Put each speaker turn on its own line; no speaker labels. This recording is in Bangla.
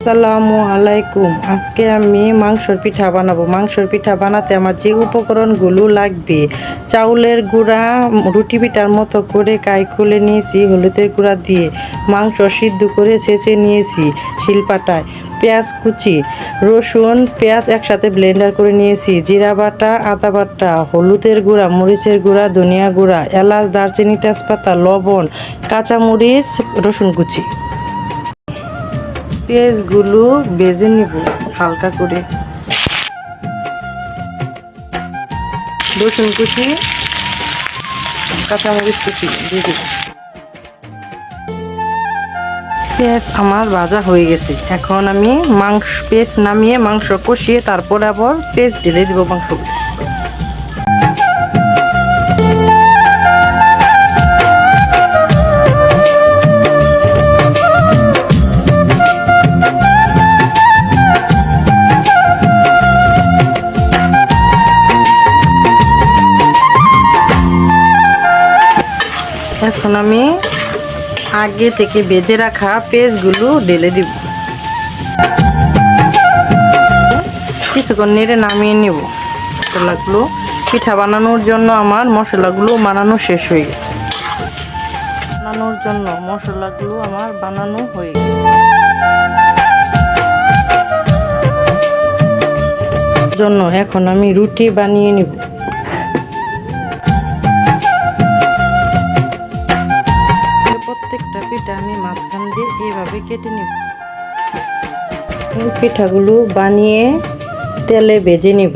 আসসালামু আলাইকুম। আজকে আমি মাংসর পিঠা বানাবো। মাংসর পিঠা বানাতে আমার যে উপকরণগুলো লাগবে, চাউলের গুঁড়া রুটি পিঠার মতো করে কাই খুলে নিয়েছি হলুদের গুঁড়া দিয়ে, মাংস সিদ্ধ করে ছেঁচে নিয়েছি শিলপাটায়, পেঁয়াজ কুচি, রসুন পেঁয়াজ একসাথে ব্লেন্ডার করে নিয়েছি, জিরা বাটা, আদা বাটা, হলুদের গুঁড়া, মরিচের গুঁড়া, ধনিয়া গুঁড়া, এলাচ, দারচিনি, তেজপাতা, লবণ, কাঁচামরিচ, রসুন কুচি। পেঁয়াজগুলো ভেজে নিব হালকা করে। রসুন কুচি, কাঁচামরিচ কুচি দিয়ে দেব। পেঁয়াজ আমার ভাজা হয়ে গেছে। এখন আমি পেঁয়াজ নামিয়ে মাংস কষিয়ে তারপর আবার পেঁয়াজ ঢেলে দেবো মাংস। এখন আমি আগে থেকে ভেজে রাখা পেঁয়াজগুলো ঢেলে দিব। কিছুক্ষণ নেড়ে নামিয়ে নেব। মশলাগুলো পিঠা বানানোর জন্য আমার মশলাগুলো বানানো শেষ হয়ে গেছে। মশলাগুলো আমার বানানো হয়ে গেছে। জন্য এখন আমি রুটি বানিয়ে নেব। প্রত্যেকটা পিঠা আমি মাঝখান দিয়ে এইভাবে কেটে নেব। পিঠাগুলো বানিয়ে তেলে ভেজে নেব।